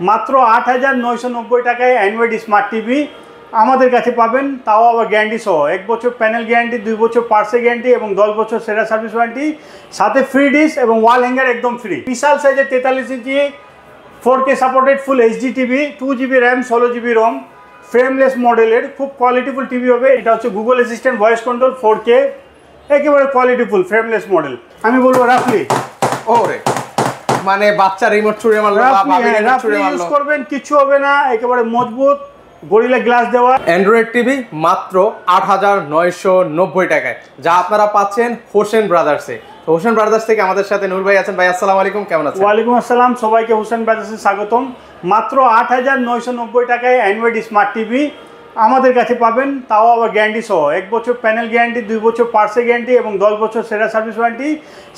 মাত্র ৮,৯৯০ টাকায় Android smart TV আমাদের কাছে পাবেন, তাও আবার গ্যারান্টি সহ 1 বছর প্যানেল গ্যারান্টি, 2 বছর পার্সে গ্যারান্টি এবং 10 বছর সেরা সার্ভিস ওয়ারেন্টি, সাথে ফ্রি ডিশ এবং ওয়াল হ্যাঙ্গার একদম ফ্রি। বিশাল সাইজের 43 ইঞ্চি 4K supported full HD TV, 2GB RAM 16GB রম, ফ্রেমলেস মডেলের খুব কোয়ালিটিফুল টিভি হবে। এটা হচ্ছে Google assistant voice control 4K, একেবারে কোয়ালিটিফুল ফ্রেমলেস মডেল। আমি বলবো রাফলি ওরে মানে বাচ্চা রিমোট ছুঁড়ে মারলো বা ভাবি রিমোট ছুঁড়ে মারলো, ইউজ করবেন কিছু হবে না, একেবারে মজবুত গরিলা গ্লাস দেওয়া অ্যান্ড্রয়েড টিভি মাত্র ৮,৯৯০ টাকায়, যা আপনারা পাচ্ছেন হোসেন ব্রাদার্সে। তো হোসেন ব্রাদার্স থেকে আমাদের সাথে নূর ভাই আছেন। ভাই আসসালামু আলাইকুম, কেমন আছেন? ওয়ালাইকুম আসসালাম, সবাইকে হোসেন ব্রাদার্সে স্বাগতম। মাত্র ৮,৯৯০ টাকায় অ্যান্ড্রয়েড স্মার্ট টিভি আমাদের কাছে পাবেন, তাও আবার গ্যারান্টি সহ 1 বছর প্যানেল গ্যারান্টি, 2 বছর পার্সে গ্যারান্টি এবং 10 বছর সেরা সার্ভিস ওয়ারেন্টি,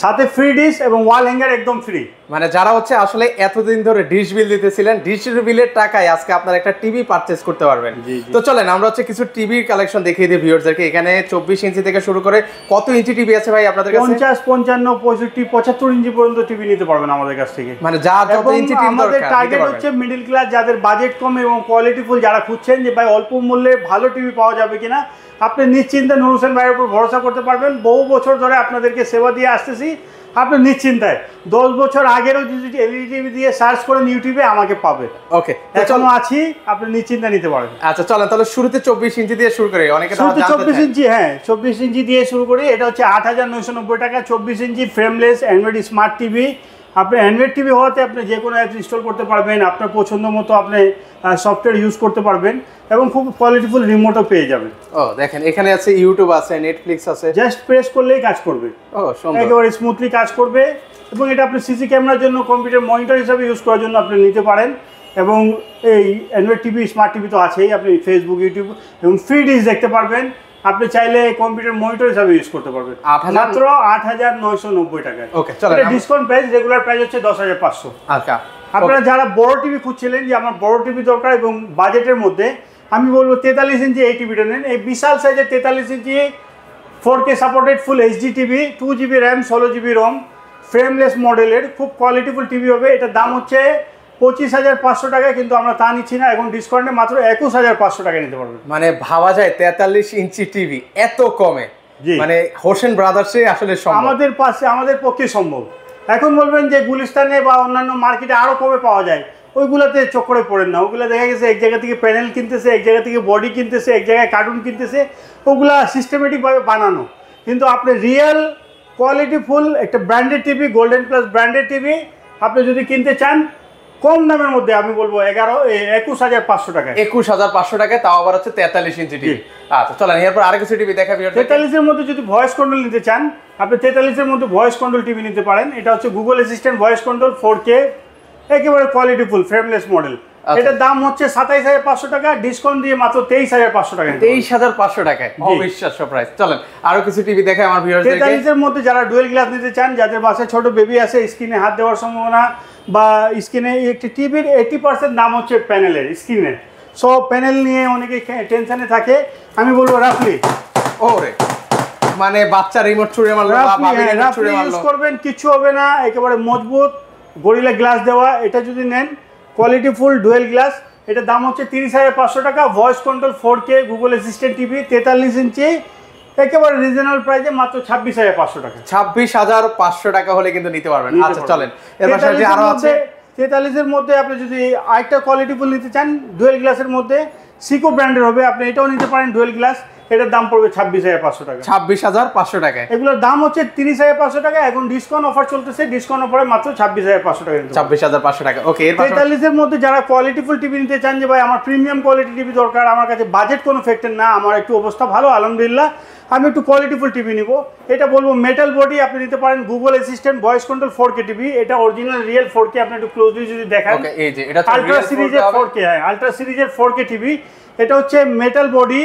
সাথে ফ্রি ডিশ এবং ওয়াল হ্যাঙ্গার একদম ফ্রি। মানে যারা হচ্ছে আসলে এতদিন ধরে ডিশ বিল দিতেছিলেন, ডিশ বিলের টাকায় আজকে আপনারা একটা টিভি পারচেজ করতে পারবেন। তো চলেন আমরা হচ্ছে কিছু টিভির কালেকশন দেখিয়ে দিই ভিউয়ারদেরকে। এখানে 24 ইঞ্চি থেকে শুরু করে কত ইঞ্চি টিভি আছে ভাই আপনাদের কাছে? 50, 55, 65, 75 ইঞ্চি পর্যন্ত টিভি নিতে পারবেন আমাদের কাছ থেকে। মানে যা যত ইঞ্চি টিভি দরকার আমাদের টার্গেট হচ্ছে মিডল ক্লাস, যাদের বাজেট কম এবং কোয়ালিটিফুল, যারা খুঁজছেন যে ভাই অল্প মূল্যে ভালো টিভি পাওয়া যাবে কিনা, আপনি নিশ্চিন্তে নূর হোসেন ভাইয়ের উপর ভরসা করতে পারবেন। বহু বছর ধরে আপনাদেরকে সেবা দিয়ে আসতেছি, আপনি নিশ্চিন্তায় 10 বছর আগেরও যদি এলইডি টিভি দিয়ে সার্চ করেন ইউটিউবে আমাকে পাবে। ওকে, এখনো আছি, আপনি নিশ্চিন্তা নিতে পারেন। আচ্ছা চলেন তাহলে শুরুতে 24 ইঞ্চি দিয়ে শুরু করি। অনেকে তো 24 ইঞ্চি, হ্যাঁ 24 ইঞ্চি দিয়ে শুরু করি। এটা হচ্ছে ৮,৯৯০ টাকা 24 ইঞ্চি ফ্রেমলেস অ্যান্ড্রয়েড স্মার্ট টিভি। আপনি অ্যান্ড্রয়েড টিভি হওয়াতে আপনি যে কোনো অ্যাপস ইনস্টল করতে পারবেন, আপনার পছন্দ মতো আপনি সফটওয়্যার ইউজ করতে পারবেন এবং খুব কোয়ালিটিফুল রিমোটও পেয়ে যাবেন। ও দেখেন এখানে আছে ইউটিউব আছে, নেটফ্লিক্স আছে, জাস্ট প্রেস করলেই কাজ করবে। ও সুন্দর, একেবারে স্মুথলি কাজ করবে। এবং এটা আপনি সিসি ক্যামেরার জন্য, কম্পিউটার মনিটর হিসাবে ইউজ করার জন্য আপনি নিতে পারেন। এবং এই অ্যান্ড্রয়েড টিভি স্মার্ট টিভি তো আছেই, আপনি ফেসবুক, ইউটিউব এবং ফ্রি ডিশ দেখতে পারবেন। আপনি চাইলে কম্পিউটার মনিটর হিসাবে ইউজ করতে পারবেন মাত্র ৮,৯৯০ টাকায়। ওকে চলেন, এটা ডিসকাউন্ট প্রাইস, রেগুলার প্রাইস হচ্ছে 10,৫০০। আচ্ছা আপনারা যারা বড় টিভি খুঁজছিলেন যে আমার বড় টিভি দরকার এবং বাজেটের মধ্যে, আমি বলবো 43 ইঞ্চি এই টিভিটা নেন। এই বিশাল সাইজের 43 ইঞ্চি 4K supported full HD TV, 2GB RAM 16GB রম, ফ্রেমলেস মডেলের খুব কোয়ালিটিফুল টিভি হবে। এটার দাম হচ্ছে 25,৫০০ টাকা, কিন্তু আমরা তা নিচ্ছি না, এখন ডিসকাউন্টে মাত্র 21,৫০০ টাকা নিতে পারবেন। মানে ভাবা যায় 43 ইঞ্চি টিভি এত কমে, মানে হোসেন ব্রাদার্সে আসলে আমাদের পাশে, আমাদের পক্ষে সম্ভব। এখন বলবেন যে গুলিস্তানে বা অন্যান্য মার্কেটে আরও কমে পাওয়া যায়, ওইগুলোতে চক্করে পড়েন না। ওগুলো দেখা গেছে এক জায়গা থেকে প্যানেল কিনতেছে, এক জায়গা থেকে বডি কিনতেছে, এক জায়গায় কার্টুন কিনতেছে, ওগুলা সিস্টেমেটিকভাবে বানানো। কিন্তু আপনি রিয়েল কোয়ালিটিফুল একটা branded TV, golden plus branded TV আপনি যদি কিনতে চান কম দামের মধ্যে, আমি বলবো 21,৫০০ টাকা। 21,৫০০ টাকায়, তাও আবার হচ্ছে 43 ইঞ্চি টিভি। আচ্ছা চলেন এরপর আরেক কিছু টিভি দেখা। 43-এর মধ্যে যদি ভয়েস কন্ট্রোল নিতে চান, আপনি 43-এর মধ্যে ভয়েস কন্ট্রোল টিভি নিতে পারেন। এটা হচ্ছে Google assistant voice control 4K, একেবারে কোয়ালিটিফুল ফ্রেমলেস মডেল। এটার দাম হচ্ছে 27,৫০০ টাকা, ডিসকাউন্ট দিয়ে মাত্র 23,৫০০ টাকা। 23,৫০০ টাকায়, অবিশ্বাস্য প্রাইস। চলেন আরো কিছু টিভি দেখাই আমার ভিউয়ারদেরকে। 43-এর মধ্যে যারা ডুয়েল গ্লাস নিতে চান, যাদের বাসায় ছোট বেবি আছে, স্ক্রিনে হাত দেওয়ার সম্ভাবনা বা স্ক্রিনে একটি টিভির 80% দাম হচ্ছে প্যানেলের, স্ক্রিনের। সো প্যানেল নিয়ে অনেকে টেনশনে থাকে, আমি বলবো রাফলি ওরে মানে বাচ্চা রিমোট ছুঁড়ে মারলো বা ভাবি রিমোট ছুঁড়ে মারলো, ইউজ করবেন কিছু হবে না, একেবারে মজবুত গরিলা গ্লাস দেওয়া। এটা যদি নেন কোয়ালিটিফুল ডুয়েল গ্লাস, এটার দাম হচ্ছে 30,৫০০ টাকা। Voice control 4K Google assistant TV 43 ইঞ্চি, একেবারে রিজনেবল প্রাইসে মাত্র 26,৫০০ টাকা। 26,৫০০ টাকা হলে কিন্তু নিতে পারবেন। আচ্ছা চলেন এরপর সাথে আরো আছে 43-এর মধ্যে আপনি যদি আরেকটা কোয়ালিটিফুল নিতে চান ডুয়েল গ্লাসের মধ্যে, সিকো ব্র্যান্ডের হবে, আপনি এটাও নিতে পারেন ডুয়েল গ্লাস। এটার দাম পড়বে 26,৫০০ টাকা। 26,৫০০ টাকায়। এগুলোর দাম হচ্ছে 30,৫০০ টাকা, এখন ডিসকাউন্ট অফার চলতেছে, ডিসকাউন্ট অফারে মাত্র 26,৫০০ টাকা। 26,৫০০ টাকা। ওকে এরপর 43-এর মধ্যে যারা কোয়ালিটিফুল টিভি নিতে চান যে ভাই আমার প্রিমিয়াম কোয়ালিটি টিভি দরকার, আমার কাছে বাজেট কোনো ফ্যাক্টর না, আমার একটু অবস্থা ভালো আলহামদুলিল্লাহ, আমি একটু কোয়ালিটিফুল টিভি নিব, এটা বলবো মেটাল বডি আপনি নিতে পারেন Google assistant voice control 4K TV. এটা অরিজিনাল রিয়েল 4K, আপনি একটু ক্লোজলি যদি দেখেন, ওকে এই যে এটা আলট্রা সিরিজের 4K, হ্যাঁ আলট্রা সিরিজের 4K টিভি। এটা হচ্ছে মেটাল বডি,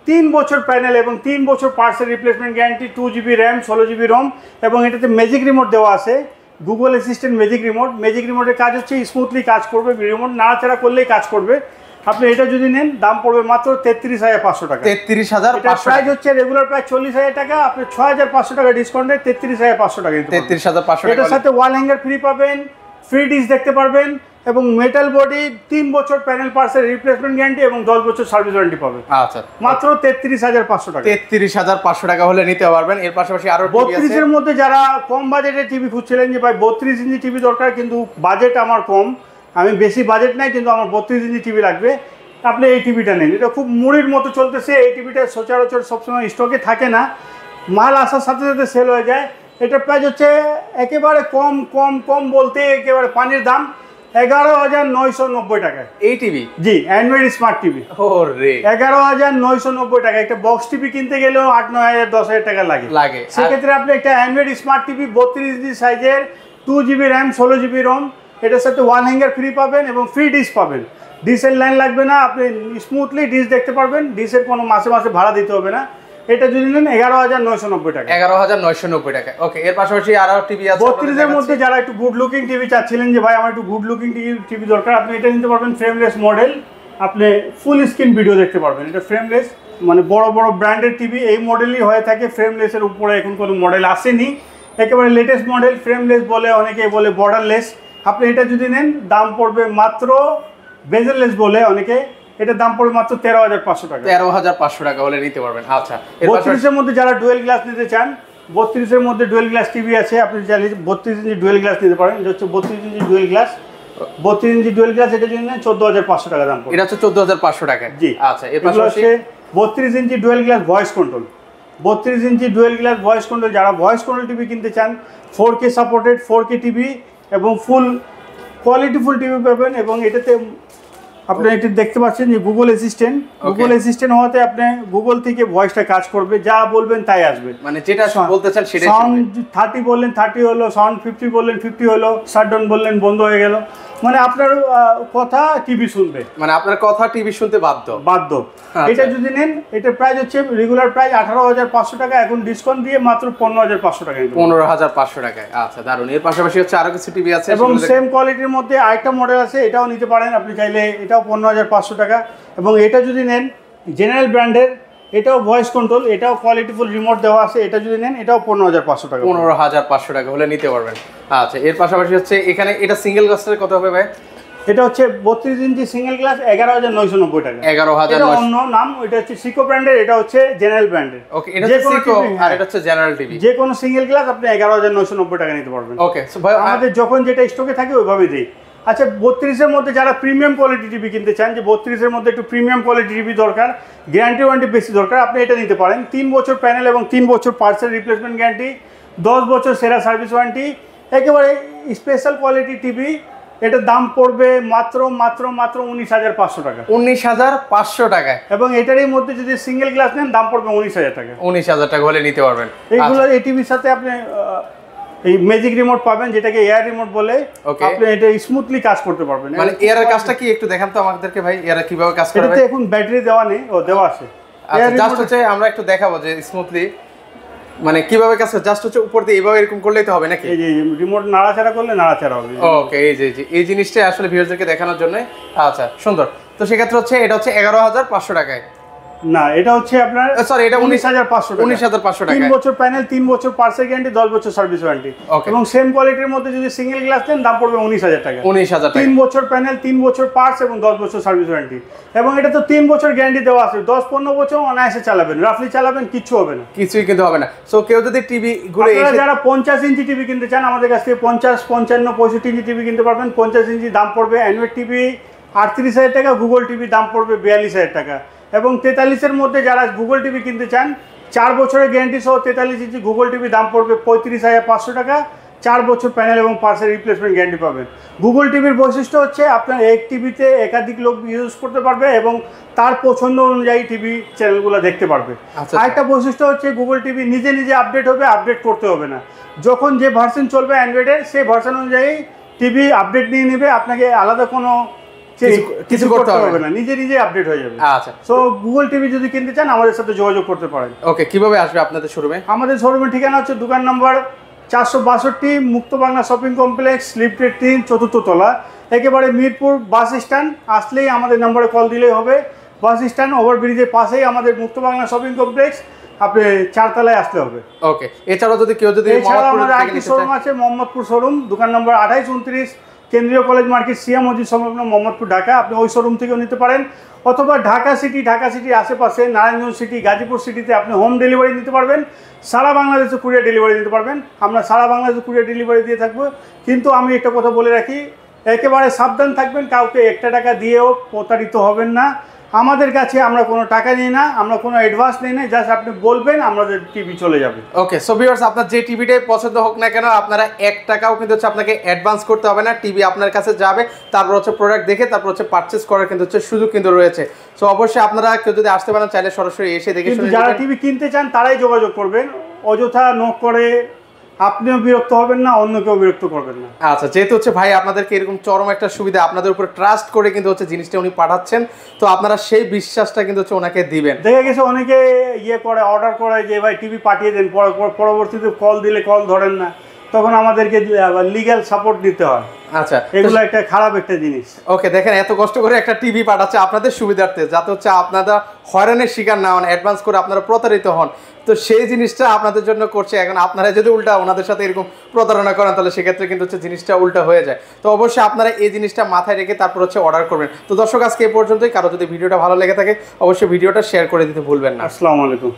3 বছর প্যানেল এবং 3 বছর parcel replacement guarantee, 2GB RAM 16GB ROM এবং এটাতে ম্যাজিক রিমোট দেওয়া আছে, Google assistant magic remote. Magic রিমোটের কাজ হচ্ছে স্মুথলি কাজ করবে, রিমোট নাড়াচাড়া করলেই কাজ করবে। আপনি এটা যদি নেন দাম পড়বে মাত্র 33,৫০০ টাকা। 33,৫০০ প্রাইস হচ্ছে রেগুলার প্রাইস 40,০০০ টাকা, আপনি ৬,৫০০ টাকা ডিসকাউন্টে 33,৫০০ টাকা। 33,৫০০ টাকা। এটার সাথে ওয়াল হ্যাঙ্গার ফ্রি পাবেন, ফ্রি ডিশ দেখতে পারবেন এবং মেটাল বডি 3 বছর প্যানেল পার্টসের রিপ্লেসমেন্ট গ্যারান্টি এবং 10 বছর সার্ভিস ওয়ারেন্টি পাবে। আচ্ছা, মাত্র 33,500 টাকা। 33,500 টাকা হলে নিতে পারবেন। এর পাশাপাশি আরো 32 এর মধ্যে যারা কম বাজেটের টিভি খুঁজছিলেন যে ভাই 32 ইঞ্চি টিভি দরকার কিন্তু বাজেট আমার কম, আমি বেশি বাজেট নাই কিন্তু আমার 32 ইঞ্চি টিভি লাগবে, আপনি এই টিভিটা নেন। এটা খুব মুড়ির মতো চলতেছে, এই টিভিটা সচরাচর সবসময় স্টকে থাকে না, মাল আসার সাথে সাথে সেল হয়ে যায়। এটার প্রাইস হচ্ছে একেবারে কম কম কম বলতে একেবারে পানির দাম, 11,990 টাকায় এই টিভি। জি, অ্যান্ড্রয়েড স্মার্ট টিভি। ওরে 11,990 টাকা। একটা বক্স টিভি কিনতে গেলেও 8-9,000 10,000 টাকা লাগে। সেক্ষেত্রে আপনি একটা অ্যান্ড্রয়েড স্মার্ট টিভি 32 ইঞ্চি সাইজের 2GB র্যাম 16GB রম, এটার সাথে 1 হ্যাঙ্গার ফ্রি পাবেন এবং ফ্রি ডিশ পাবেন। ডিশের লাইন লাগবে না, আপনি স্মুথলি ডিশ দেখতে পারবেন, ডিশের কোনো মাসে মাসে ভাড়া দিতে হবে না। এটা যদি নেন 11,990 টাকা। 11,990 টাকা। ওকে, এর পাশাপাশি আরো টিভি আছে 32 এর মধ্যে যারা একটু গুড লুকিং টিভি চাচ্ছিলেন যে ভাই আমার একটু গুড লুকিং টিভি দরকার, আপনি এটা নিতে পারবেন। ফ্রেমলেস মডেল, আপনি ফুল স্ক্রিন ভিডিও দেখতে পারবেন। এটা ফ্রেমলেস, মানে বড় বড় ব্র্যান্ডের টিভি এই মডেলই হয়ে থাকে, ফ্রেমলেসের উপরে এখন কোনো মডেল আসেনি, একেবারে লেটেস্ট মডেল। ফ্রেমলেস বলে, অনেকে বলে বর্ডারলেস। আপনি এটা যদি নেন দাম পড়বে মাত্র, বেজেললেস বলে অনেকে, এটার দাম পড়বে মাত্র 13,500 টাকা। 13,500 টাকা হলে নিতে পারবেন। আচ্ছা, 32 এর মধ্যে যারা ডুয়েল গ্লাস নিতে চান, 32 এর মধ্যে ডুয়েল গ্লাস টিভি আছে, আপনি চাইলে 32 ইঞ্চি ডুয়েল গ্লাস নিতে পারেন। এটা হচ্ছে 32 ইঞ্চি ডুয়েল গ্লাস, 32 ইঞ্চি ডুয়েল গ্লাস, এটা যদি নেন 14,500 টাকা দাম পড়বে। এটা হচ্ছে 14,500 টাকা। জি, আচ্ছা। এর পাশাপাশি 32 ইঞ্চি ডুয়েল গ্লাস ভয়েস কন্ট্রোল, 32 ইঞ্চি ডুয়েল গ্লাস ভয়েস কন্ট্রোল, যারা ভয়েস কন্ট্রোল টিভি কিনতে চান, 4K সাপোর্টেড 4K টিভি এবং ফুল কোয়ালিটিফুল টিভি পাবেন। এবং এটাতে আপনি এটা দেখতে পাচ্ছেন যে গুগল অ্যাসিস্ট্যান্ট হওয়াতে আপনি গুগল থেকে ভয়েসটা কাজ করবে, যা বলবেন তাই আসবে, মানে যেটা বলতে চান সেটাই। সাউন্ড 30 বললেন 30 হলো, সাউন্ড 50 বললেন 50 হলো, শাটডাউন বললেন বন্ধ হয়ে গেল, মানে আপনার কথা টিভি শুনবে, মানে আপনার কথা টিভি শুনতে বাধ্য। এটা যদি নেন, এটার প্রাইস হচ্ছে রেগুলার প্রাইস 18,500 টাকা, এখন ডিসকাউন্ট দিয়ে মাত্র 15,500 টাকা। 15,500 টাকায়। আচ্ছা, দারুণ। এর পাশাপাশি হচ্ছে আরো কিছু টিভি আছে এবং সেম কোয়ালিটির মধ্যে আরেকটা মডেল আছে, এটাও নিতে পারেন আপনি চাইলে, এটাও 15,500 টাকা। এবং এটা যদি নেন জেনারেল ব্র্যান্ডের, এটাও ভয়েস কন্ট্রোল, এটাও কোয়ালিটিফুল রিমোট দেওয়া আছে, এটা যদি নেন এটাও 15,500 টাকা। 15,500 টাকা হলে নিতে পারবেন। আচ্ছা, এর পাশাপাশি হচ্ছে এখানে এটা সিঙ্গেল গ্লাসের কত হবে ভাই? এটা হচ্ছে 32 ইঞ্চি সিঙ্গেল গ্লাস 11,990 টাকা। 11,990। অন্য নাম, এটা হচ্ছে সিকো ব্র্যান্ডের, এটা হচ্ছে জেনারেল ব্র্যান্ডের। ওকে, এটা হচ্ছে সিকো আর এটা হচ্ছে জেনারেল টিভি। যে কোনো সিঙ্গেল গ্লাস আপনি 11,990 টাকা নিতে পারবেন। ওকে, সো ভাই আমাদের যখন যেটা স্টকে থাকে ওইভাবেই দেই। আচ্ছা, 32 এর মধ্যে যারা প্রিমিয়াম কোয়ালিটি টিভি কিনতে চান, যে 32 এর মধ্যে একটু প্রিমিয়াম কোয়ালিটি টিভি দরকার, গ্যারান্টি ওয়ারেন্টি বেশি দরকার, আপনি এটা নিতে পারেন। 3 বছর প্যানেল এবং 3 বছর পার্টসের রিপ্লেসমেন্ট গ্যারান্টি, 10 বছর সেরা সার্ভিস ওয়ারেন্টি, একেবারে স্পেশাল কোয়ালিটি টিভি। এটার দাম পড়বে মাত্র 19,500 টাকা। 19,500 টাকায়। এবং এটারই মধ্যে যদি সিঙ্গেল গ্লাস নেন দাম পড়বে 19,000 টাকা। 19,000 টাকা হলে নিতে পারবেন। এইগুলো এই টিভির সাথে আপনি এই ম্যাজিক রিমোট পাবেন, যেটাকে এয়ার রিমোট বলে, আপনি এটা স্মুথলি কাজ করতে পারবেন। মানে এয়ারের কাজটা কি একটু দেখান তো আমাদেরকে ভাই, এয়ার কিভাবে কাজ করে? এটাতে এখন ব্যাটারি দেওয়া নেই, দেওয়া আছে। আচ্ছা, জাস্ট হচ্ছে আমরা একটু দেখাবো যে স্মুথলি মানে কিভাবে কাজ করে। জাস্ট হচ্ছে উপর দিয়ে এইভাবে এরকম করলেই তো হবে নাকি? এই যে রিমোট নাড়াচাড়া করলে নাড়াচাড়া হবে। ওকে, এই জিনিসটা আসলে ভিউয়ারদেরকে দেখানোর জন্য। আচ্ছা, সুন্দর। তো সেক্ষেত্রে হচ্ছে এটা হচ্ছে 11,500 টাকায়। না, এটা হচ্ছে আপনার সরি, এটা 19,500 টাকা। 19,500 টাকা। 3 বছর প্যানেল, 3 বছর পার্সেল গ্যারান্টি, 10 বছর সার্ভিস ওয়ারেন্টি। এবং সেম কোয়ালিটির মধ্যে যদি সিঙ্গেল গ্লাস নেন দাম পড়বে 19,000 টাকা। 19,000 টাকা। 3 বছর প্যানেল, 3 বছর পার্টস এবং 10 বছর সার্ভিস ওয়ারেন্টি। এবং এটা তো 3 বছর গ্যারান্টি দেওয়া আছে, 10-15 বছর অনায়াসে চালাবেন, রাফলি চালাবেন, কিচ্ছু হবে না, কিছুই কিন্তু হবে না। সো কেউ যদি টিভি ঘুরে যারা 50 ইঞ্চি টিভি কিনতে চান আমাদের কাছ থেকে 50, 55, 65 ইঞ্চি টিভি কিনতে পারবেন। 50 ইঞ্চি দাম পড়বে অ্যান্ড্রয়েড টিভি 38,000 টাকা, গুগল টিভি দাম পড়বে 42,000 টাকা। এবং 43 এর মধ্যে যারা গুগল টিভি কিনতে চান, 4 বছরের গ্যারান্টি সহ 43 ইঞ্চি গুগল টিভি দাম পড়বে 35,500 টাকা। 4 বছর প্যানেল এবং পার্সেল রিপ্লেসমেন্ট গ্যারান্টি পাবেন। গুগল টিভির বৈশিষ্ট্য হচ্ছে আপনার এক টিভিতে একাধিক লোক ইউজ করতে পারবে এবং তার পছন্দ অনুযায়ী টিভি চ্যানেলগুলো দেখতে পারবে। আরেকটা বৈশিষ্ট্য হচ্ছে গুগল টিভি নিজে নিজে আপডেট হবে, আপডেট করতে হবে না। যখন যে ভার্সন চলবে অ্যান্ড্রয়েডের, সেই ভার্সন অনুযায়ী টিভি আপডেট নিয়ে নেবে, আপনাকে আলাদা কোনো কিছু করতে হবে না, নিজে নিজে আপডেট হয়ে যাবে। আচ্ছা, সো গুগল টিভি যদি কিনতে চান আমাদের সাথে যোগাযোগ করতে পারেন। ওকে, কিভাবে আসবে আপনাদের শোরুমে? আমাদের শোরুমের ঠিকানা হচ্ছে দোকান নম্বর 462, মুক্ত Bangla shopping complex, lifted 3, 4th তলা, একেবারে মিরপুর বাস স্ট্যান্ড আসলেই আমাদের নম্বরে কল দিলেই হবে। বাস স্ট্যান্ড ওভারব্রিজের পাশেই আমাদের মুক্ত বাংলা শপিং কমপ্লেক্স, আপনি 4 তলায় আসতে হবে। ওকে, এছাড়াও যদি কেউ যদি আমাদের আরেকটি শোরুম আছে মোহাম্মদপুর শোরুম, দোকান নম্বর 28, 29, কেন্দ্রীয় কলেজ মার্কেট সিয়া মসজিদ সংলগ্ন মোহাম্মদপুর ঢাকা। আপনি ওই শোরুম থেকেও নিতে পারেন, অথবা ঢাকা সিটির আশেপাশে নারায়ণগঞ্জ সিটি, গাজীপুর সিটিতে আপনি হোম ডেলিভারি নিতে পারবেন। সারা বাংলাদেশে কুরিয়ার ডেলিভারি নিতে পারবেন। আমরা সারা বাংলাদেশে কুরিয়ার ডেলিভারি দিয়ে থাকবো। কিন্তু আমি একটা কথা বলে রাখি, একেবারে সাবধান থাকবেন, কাউকে একটা টাকা দিয়েও প্রতারিত হবেন না। আমাদের কাছে আমরা কোনো টাকা নিই না, আমরা কোনো অ্যাডভান্স নিই না, জাস্ট আপনি বলবেন আমাদের টিভি চলে যাবে। ওকে, সো ভিউয়ার্স, আপনার যে টিভিটাই পছন্দ হোক না কেন, আপনারা 1 টাকাও কিন্তু হচ্ছে আপনাকে অ্যাডভান্স করতে হবে না। টিভি আপনার কাছে যাবে, তারপর হচ্ছে প্রোডাক্ট দেখে তারপর হচ্ছে পারচেজ করার কিন্তু হচ্ছে সুযোগ কিন্তু রয়েছে। সো অবশ্যই আপনারা কেউ যদি আসতে পারেন চাইলে সরাসরি এসে দেখে শুনে যারা টিভি কিনতে চান তারাই যোগাযোগ করবেন, অযথা নক করে আপনিও বিরক্ত হবেন না, অন্য কেউ বিরক্ত করবেন না। আচ্ছা, যেহেতু হচ্ছে ভাই আপনাদেরকে এরকম চরম একটা সুবিধা, আপনাদের উপর ট্রাস্ট করে কিন্তু হচ্ছে জিনিসটা উনি পাঠাচ্ছেন, তো আপনারা সেই বিশ্বাসটা কিন্তু হচ্ছে ওনাকে দিবেন। দেখা গেছে অনেকে করে অর্ডার করে যে ভাই টিভি পাঠিয়ে দেন, পরবর্তীতে কল দিলে কল ধরেন না, তখন আমাদেরকে লিগ্যাল সাপোর্ট দিতে হয়। আচ্ছা, এগুলো একটা খারাপ একটা জিনিস। ওকে, দেখেন এত কষ্ট করে একটা টিভি পাঠাচ্ছে আপনাদের সুবিধার্থে, যাতে হচ্ছে আপনারা হয়রানির শিকার না হন, অ্যাডভান্স করে আপনারা প্রতারিত হন, তো সেই জিনিসটা আপনাদের জন্য করছে। এখন আপনারা যদি উল্টা ওনাদের সাথে এরকম প্রতারণা করেন তাহলে সেক্ষেত্রে কিন্তু হচ্ছে জিনিসটা উল্টা হয়ে যায়। তো অবশ্যই আপনারা এই জিনিসটা মাথায় রেখে তারপর হচ্ছে অর্ডার করবেন। তো দর্শক, আজকে এই পর্যন্তই। কারো যদি ভিডিওটা ভালো লেগে থাকে অবশ্যই ভিডিওটা শেয়ার করে দিতে ভুলবেন না। আসসালামু আলাইকুম।